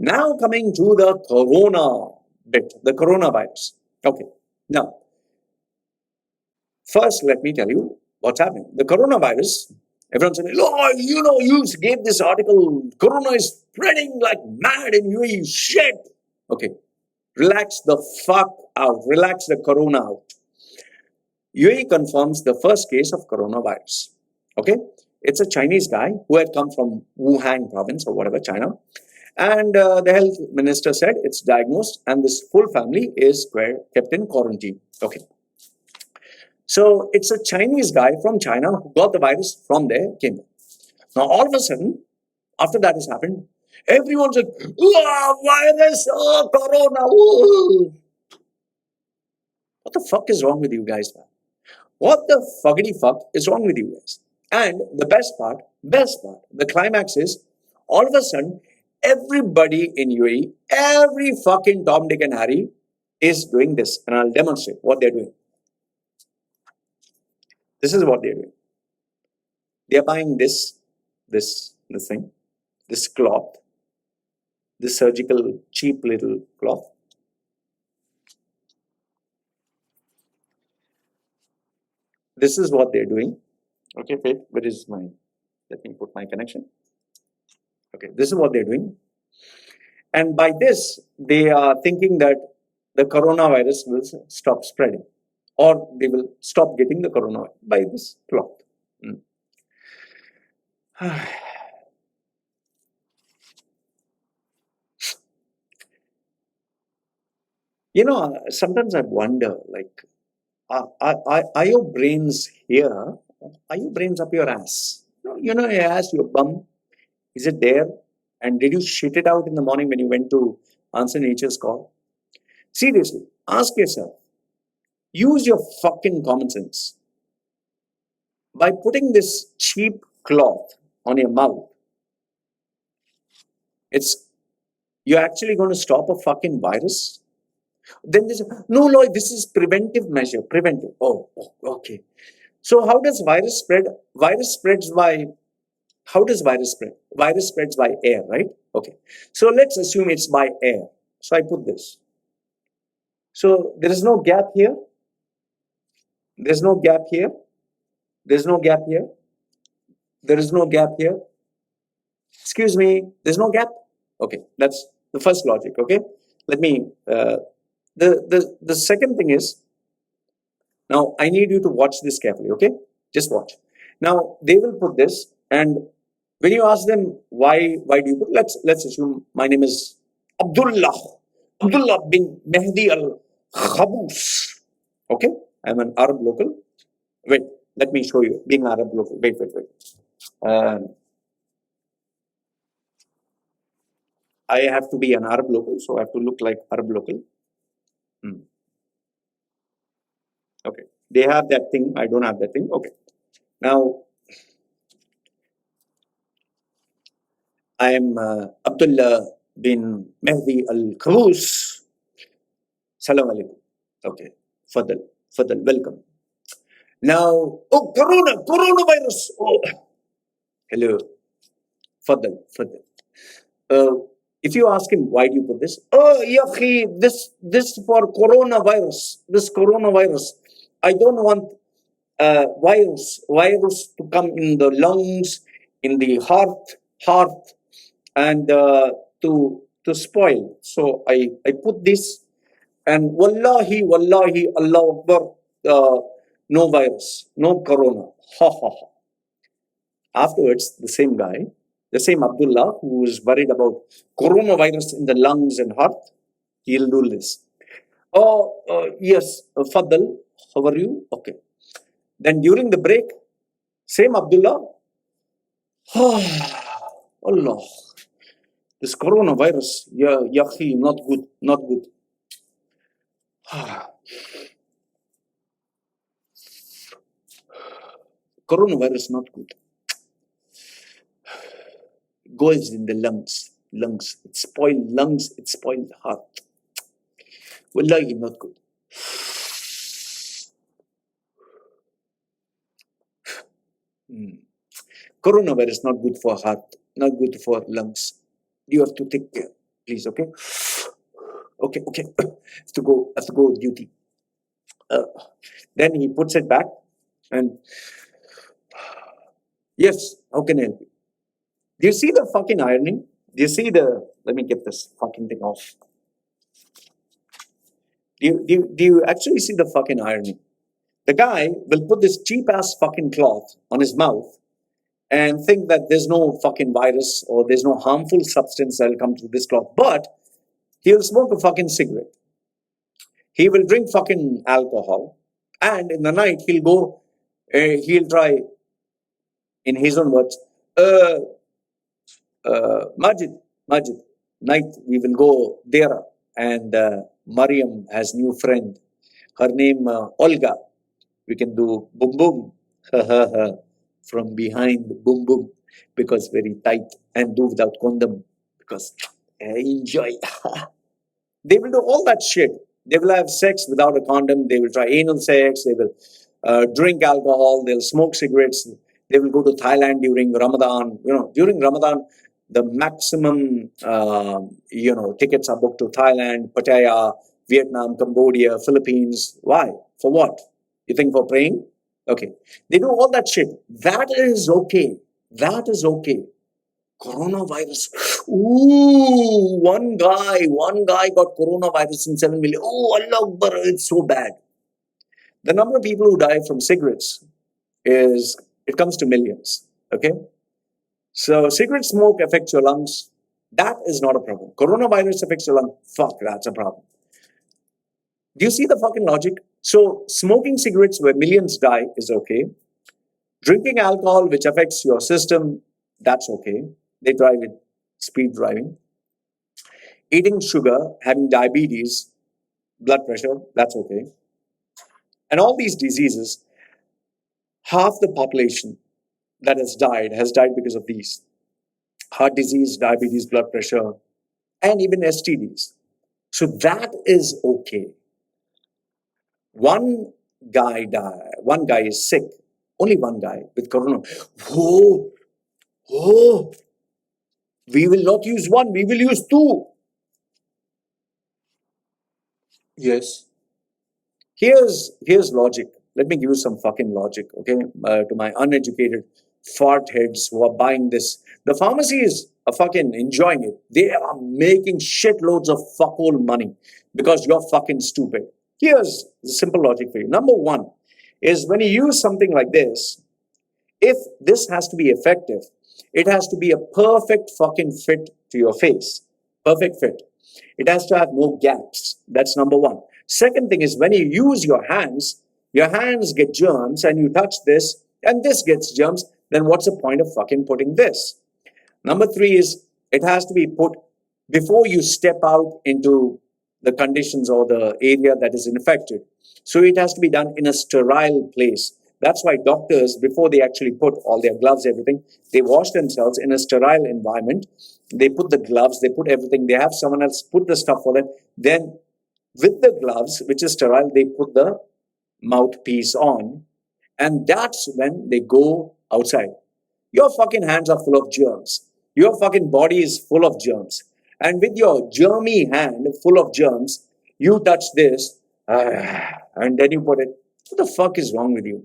Now coming to the corona bit, the coronavirus. Okay. Now, first let me tell you what's happening. The coronavirus, everyone's saying, oh, you gave this article, corona is spreading like mad in UAE. Shit. Okay. Relax the fuck out. Relax the corona out. UAE confirms the first case of coronavirus. Okay. It's a Chinese guy who had come from Wuhan province or whatever, China. And the health minister said it's diagnosed and this full family is kept in quarantine. Okay. So it's a Chinese guy from China who got the virus from there, came here. Now, all of a sudden, after that has happened, everyone's like, oh, virus, oh, corona, oh. What the fuck is wrong with you guys, man? What the fuckity fuck is wrong with you guys? And the best part, the climax is, all of a sudden, everybody in UAE, every fucking Tom, Dick and Harry is doing this. And I'll demonstrate what they're doing. This is what they're doing. They're buying this thing, this cloth, this surgical cheap little cloth. This is what they're doing. Okay, wait, let me put my connection. Okay, this is what they're doing. And by this, they are thinking that the coronavirus will stop spreading or they will stop getting the coronavirus by this cloth. Sometimes I wonder, like, are your brains here? Are your brains up your ass? Your ass, your bum, is it there? And did you shit it out in the morning when you went to answer nature's call? Seriously, ask yourself. Use your fucking common sense. By putting this cheap cloth on your mouth, you're actually going to stop a fucking virus? Then they say, no, Loy, this is preventive measure. Preventive. Oh, okay. So how does virus spread? How does virus spread? Virus spreads by air, right? Okay. So let's assume it's by air. So I put this. So there is no gap here. There's no gap here. There's no gap here. There is no gap here. Excuse me, there's no gap. Okay, that's the first logic. Okay, let me. The second thing is, now I need you to watch this carefully. Okay, just watch. Now they will put this, and when you ask them why do you put? Let's assume my name is Abdullah bin Mehdi al Khabus. Okay, I'm an Arab local. Wait, let me show you being Arab local. Wait. I have to be an Arab local, so I have to look like Arab local. Okay, they have that thing. I don't have that thing. Okay, now I am Abdullah bin Mehdi al Khabus. Salam alaikum. Okay, Fadal, welcome. Now, oh, coronavirus. Oh, hello, Fadal. If you ask him, why do you put this? Oh, yahi, this for coronavirus. This coronavirus. I don't want virus to come in the lungs, in the heart, and to spoil. So I put this, and wallahi, Allah Akbar, no virus, no corona. Ha ha ha. Afterwards, the same guy, the same Abdullah who is worried about coronavirus in the lungs and heart, he'll do this. Oh, yes, Fadal, how are you? Okay. Then during the break, same Abdullah, Allah, this coronavirus, yahi, not good. Coronavirus not good. Goes in the lungs. It spoiled lungs, it spoiled heart. Wallahi, not good. Coronavirus not good for heart, not good for lungs. You have to take care, please. Okay, okay. Have to go duty. Uh, then he puts it back, and yes, how can I help you? Do you see the fucking irony? Do you see the? Let me get this fucking thing off. Do you actually see the fucking irony? The guy will put this cheap ass fucking cloth on his mouth and think that there's no fucking virus or there's no harmful substance that'll come through this cloth. But he'll smoke a fucking cigarette. He will drink fucking alcohol. And in the night, he'll try, in his own words, uh, Majid, night we will go there. And Mariam has new friend. Her name Olga. We can do boom boom from behind boom boom because very tight and do without condom because enjoy. They will do all that shit. They will have sex without a condom. They will try anal sex. They will drink alcohol. They'll smoke cigarettes. They will go to Thailand during Ramadan. During Ramadan, the maximum tickets are booked to Thailand, Pattaya, Vietnam, Cambodia, Philippines. Why? For what? You think for praying? Okay. They do all that shit. That is okay. That is okay. Coronavirus. Ooh, one guy got coronavirus in 7 million. Oh, Allah Akbar, it's so bad. The number of people who die from cigarettes it comes to millions. Okay? So cigarette smoke affects your lungs. That is not a problem. Coronavirus affects your lung. Fuck, that's a problem. Do you see the fucking logic? So smoking cigarettes where millions die is okay. Drinking alcohol, which affects your system, that's okay. They drive with speed driving. Eating sugar, having diabetes, blood pressure, that's okay. And all these diseases, half the population that has died because of these. Heart disease, diabetes, blood pressure, and even STDs. So that is okay. One guy is sick, only one guy with corona. Oh, we will not use one, we will use two. Yes. Here's logic. Let me give you some fucking logic, okay? To my uneducated fart heads who are buying this. The pharmacies are fucking enjoying it. They are making shitloads of fuck all money because you're fucking stupid. Here's the simple logic for you. Number one is when you use something like this, if this has to be effective, it has to be a perfect fucking fit to your face. Perfect fit. It has to have no gaps. That's number one. Second thing is when you use your hands get germs and you touch this and this gets germs, then what's the point of fucking putting this? Number three is it has to be put before you step out into the conditions or the area that is infected. So it has to be done in a sterile place. That's why doctors, before they actually put all their gloves, everything, they wash themselves in a sterile environment. They put the gloves, they put everything, they have someone else put the stuff for them. Then with the gloves, which is sterile, they put the mouthpiece on. And that's when they go outside. Your fucking hands are full of germs. Your fucking body is full of germs. And with your germy hand full of germs, you touch this, and then you put it. What the fuck is wrong with you?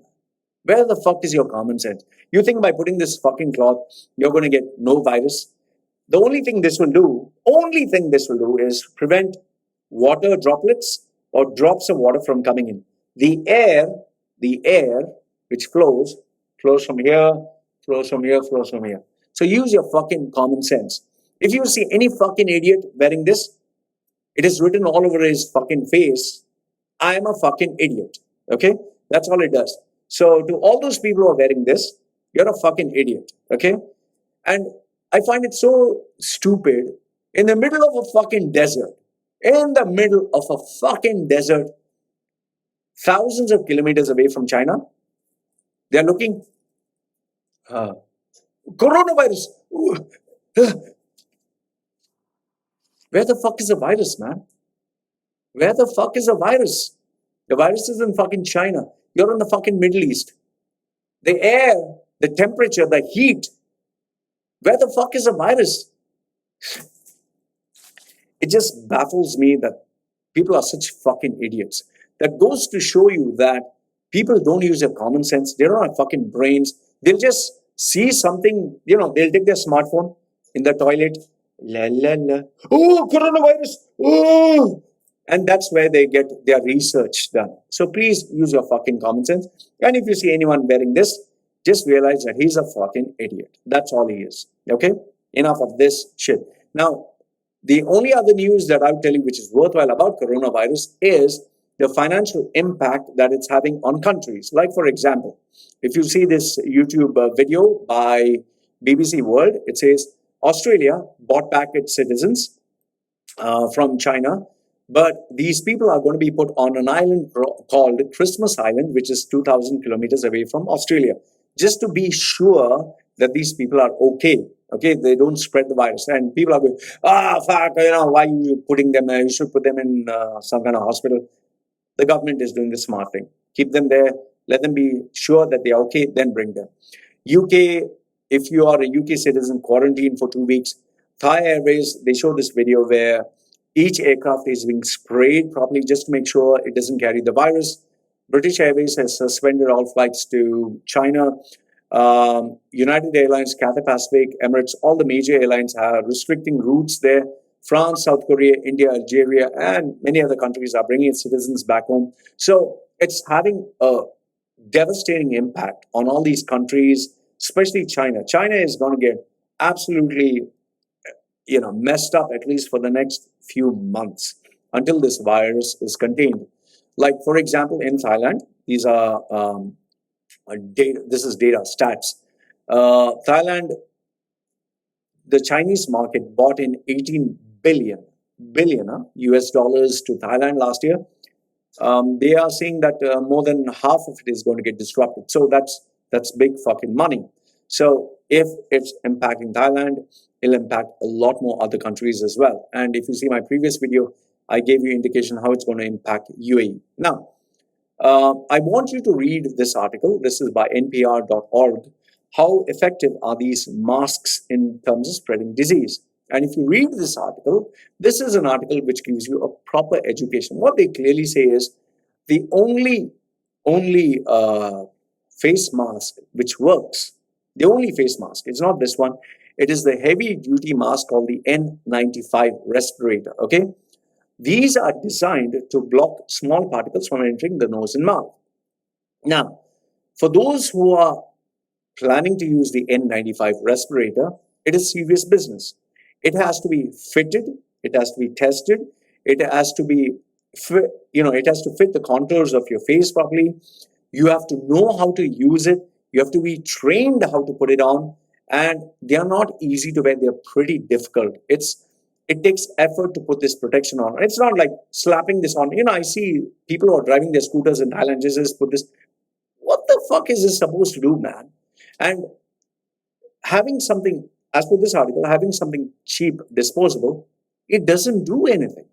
Where the fuck is your common sense? You think by putting this fucking cloth, you're going to get no virus? The only thing this will do is prevent water droplets or drops of water from coming in. The air which flows from here, flows from here, flows from here. So use your fucking common sense. If you see any fucking idiot wearing this, it is written all over his fucking face, I am a fucking idiot. Okay? That's all it does. So to all those people who are wearing this, you're a fucking idiot. Okay? And I find it so stupid. In the middle of a fucking desert, thousands of kilometers away from China, they are looking, coronavirus. Where the fuck is the virus, man? Where the fuck is the virus? The virus is in fucking China. You're in the fucking Middle East. The the temperature, the heat. Where the fuck is the virus? It just baffles me that people are such fucking idiots. That goes to show you that people don't use their common sense. They don't have fucking brains. They'll just see something, they'll take their smartphone in the toilet. La la la. Oh, coronavirus. Oh. And that's where they get their research done. So please use your fucking common sense. And if you see anyone wearing this, just realize that he's a fucking idiot. That's all he is. Okay? Enough of this shit. Now, the only other news that I'll tell you which is worthwhile about coronavirus is the financial impact that it's having on countries. Like, for example, if you see this YouTube video by BBC World, it says Australia bought back its citizens from China, but these people are going to be put on an island called Christmas Island, which is 2,000 kilometers away from Australia, just to be sure that these people are okay. Okay, they don't spread the virus. And people are going, fuck, why are you putting them? You should put them in some kind of hospital. The government is doing the smart thing. Keep them there. Let them be sure that they are okay. Then bring them. UK, if you are a UK citizen, quarantine for 2 weeks. Thai Airways, they show this video where each aircraft is being sprayed properly just to make sure it doesn't carry the virus. British Airways has suspended all flights to China. United Airlines, Cathay Pacific, Emirates, all the major airlines are restricting routes there. France, South Korea, India, Algeria, and many other countries are bringing its citizens back home. So it's having a devastating impact on all these countries, especially China. China is going to get absolutely, messed up at least for the next few months until this virus is contained. Like, for example, in Thailand, these are data. This is data stats. Thailand, the Chinese market bought in 18 billion US dollars to Thailand last year. They are saying that more than half of it is going to get disrupted. So that's big fucking money. So if it's impacting Thailand, it'll impact a lot more other countries as well. And if you see my previous video, I gave you indication how it's going to impact UAE. Now, I want you to read this article. This is by npr.org. How effective are these masks in terms of spreading disease? And if you read this article, this is an article which gives you a proper education. What they clearly say is the only face mask which works, the only face mask, it's not this one, it is the heavy duty mask called the N95 respirator, okay? These are designed to block small particles from entering the nose and mouth. Now, for those who are planning to use the N95 respirator, it is serious business. It has to be fitted, it has to be tested, it has to be, it has to fit the contours of your face properly. You have to know how to use it. You have to be trained how to put it on. And they are not easy to wear. They're pretty difficult. It takes effort to put this protection on. It's not like slapping this on. I see people who are driving their scooters in Thailand just put this. What the fuck is this supposed to do, man? And having something, as per this article, having something cheap, disposable, it doesn't do anything.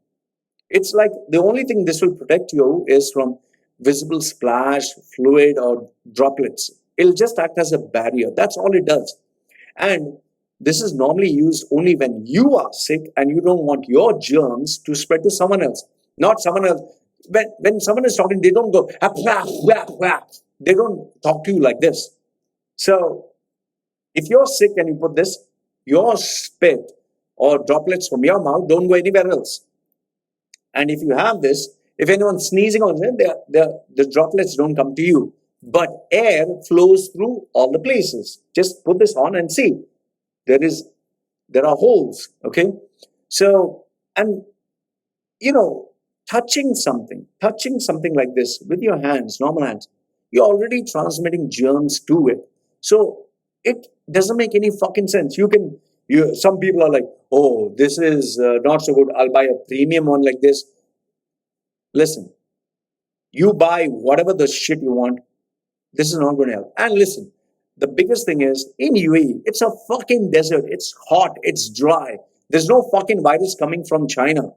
It's like the only thing this will protect you is from visible splash, fluid, or droplets. It'll just act as a barrier. That's all it does. And this is normally used only when you are sick and you don't want your germs to spread to someone else. Not someone else. When someone is talking, they don't go, ah, blah, blah, blah. They don't talk to you like this. So if you're sick and you put this, your spit or droplets from your mouth don't go anywhere else. And if you have this, if anyone's sneezing on it, the droplets don't come to you. But air flows through all the places. Just put this on and see. There are holes, okay? So, and, touching something like this with your hands, normal hands, you're already transmitting germs to it. So, it doesn't make any fucking sense. Some people are like, oh, this is not so good. I'll buy a premium one like this. Listen, you buy whatever the shit you want. This is not going to help. And listen, the biggest thing is in UAE, it's a fucking desert. It's hot. It's dry. There's no fucking virus coming from China.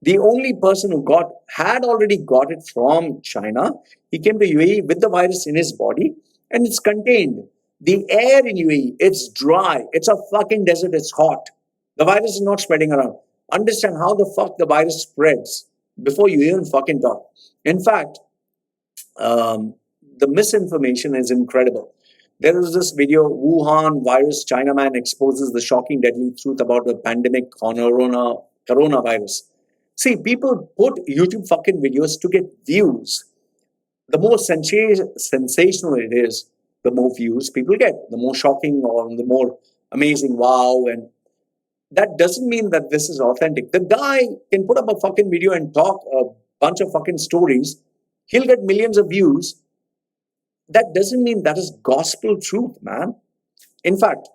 The only person who had already got it from China, he came to UAE with the virus in his body and it's contained. The air in UAE, it's dry. It's a fucking desert. It's hot. The virus is not spreading around. Understand how the fuck the virus spreads before you even fucking talk. In fact, um, the misinformation is incredible. There is this video, Wuhan virus, Chinaman exposes the shocking deadly truth about the pandemic coronavirus. See, people put YouTube fucking videos to get views. The more sensational it is, the more views people get, the more shocking or the more amazing, wow. And that doesn't mean that this is authentic. The guy can put up a fucking video and talk a bunch of fucking stories. He'll get millions of views. That doesn't mean that is gospel truth, man. In fact,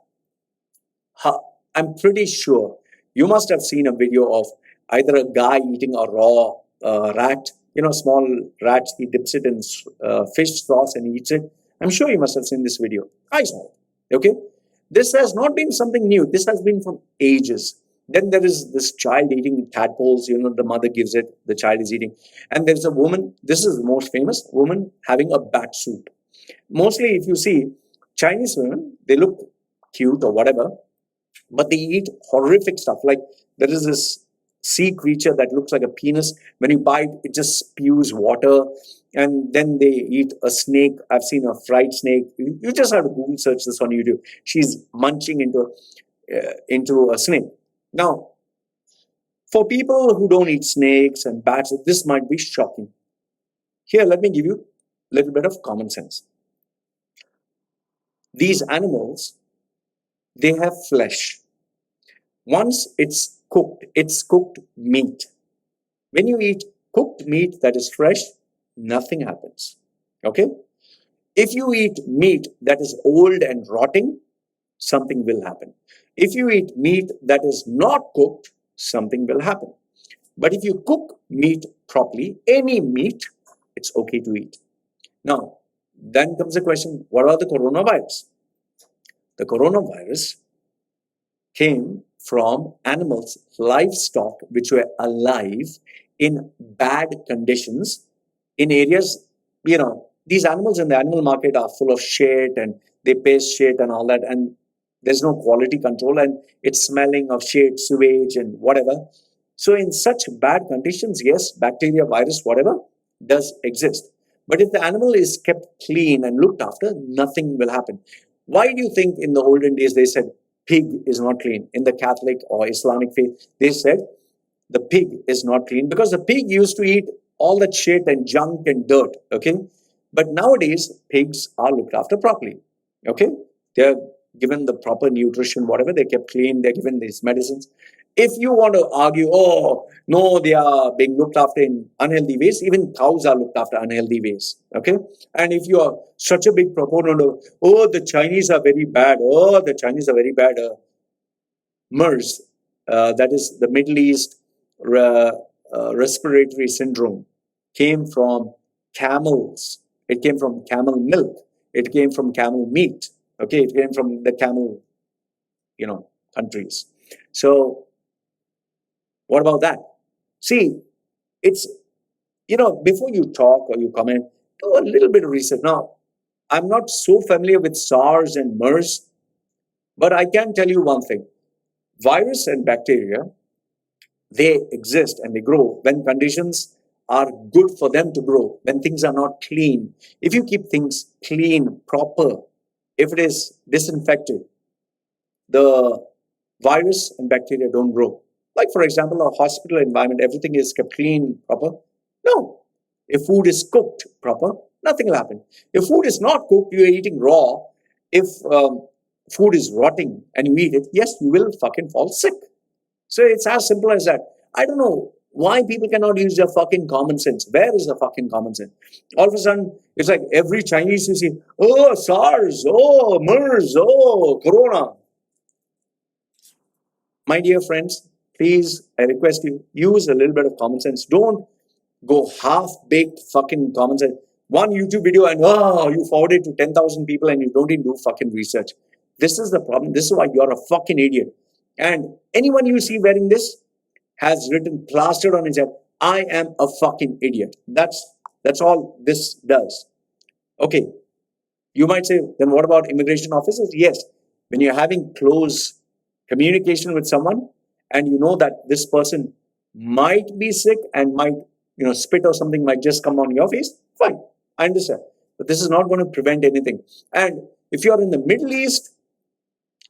I'm pretty sure you must have seen a video of either a guy eating a raw rat, small rats. He dips it in fish sauce and eats it. I'm sure you must have seen this video. I saw it. Okay? This has not been something new. This has been from ages. Then there is this child eating tadpoles. The mother gives it, the child is eating. And there's a woman, this is the most famous woman, having a bat soup. Mostly, if you see Chinese women, they look cute or whatever, but they eat horrific stuff. Like there is this sea creature that looks like a penis. When you bite, it just spews water. And then they eat a snake. I've seen a fried snake. You just have to Google search this on YouTube. She's munching into a snake. Now, for people who don't eat snakes and bats, this might be shocking. Here, let me give you a little bit of common sense. These animals, they have flesh. Once it's cooked meat. When you eat cooked meat that is fresh, nothing happens. Okay? If you eat meat that is old and rotting, something will happen. If you eat meat that is not cooked, something will happen. But if you cook meat properly, any meat, it's okay to eat. Now, then comes the question, what about the coronavirus? The coronavirus came from animals, livestock, which were alive in bad conditions in areas, these animals in the animal market are full of shit and they paste shit and all that. And there's no quality control and it's smelling of shit, sewage and whatever. So in such bad conditions, yes, bacteria, virus, whatever does exist. But if the animal is kept clean and looked after, nothing will happen. Why do you think in the olden days they said pig is not clean? In the Catholic or Islamic faith, they said the pig is not clean because the pig used to eat all that shit and junk and dirt. Okay. But nowadays, pigs are looked after properly. Okay. They're given the proper nutrition, whatever, they're kept clean, they're given these medicines. If you want to argue, oh, no, they are being looked after in unhealthy ways, even cows are looked after unhealthy ways. Okay? And if you are such a big proponent of, oh, the Chinese are very bad, MERS, that is the Middle East respiratory syndrome, came from camels. It came from camel milk. It came from camel meat. Okay, it came from the camel, countries. So, what about that? See, it's, before you talk or you comment, do a little bit of research. Now, I'm not so familiar with SARS and MERS, but I can tell you one thing. Virus and bacteria, they exist and they grow when conditions are good for them to grow, when things are not clean. If you keep things clean, proper, if it is disinfected, the virus and bacteria don't grow. Like, for example, a hospital environment, everything is kept clean, proper. No. If food is cooked proper, nothing will happen. If food is not cooked, you are eating raw. If food is rotting and you eat it, yes, you will fucking fall sick. So it's as simple as that. I don't know why people cannot use their fucking common sense. Where is the fucking common sense? All of a sudden, it's like every Chinese you see, oh, SARS, oh, MERS, oh, Corona. My dear friends, please, I request you, use a little bit of common sense. Don't go half-baked fucking common sense. One YouTube video and, you forward it to 10,000 people and you don't even do fucking research. This is the problem. This is why you're a fucking idiot. And anyone you see wearing this has written plastered on his head, I am a fucking idiot. That's all this does. Okay. You might say, then what about immigration officers? Yes, when you're having close communication with someone and you know that this person might be sick and might, spit or something might just come on your face, fine, I understand. But this is not going to prevent anything. And if you're in the Middle East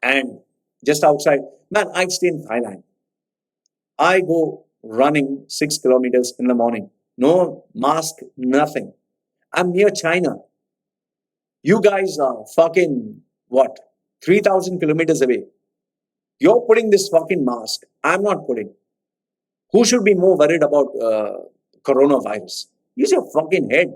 and just outside, man, I stay in Thailand. I go running 6 kilometers in the morning. No mask, nothing. I'm near China. You guys are fucking what? 3,000 kilometers away. You're putting this fucking mask. I'm not putting. Who should be more worried about coronavirus? Use your fucking head.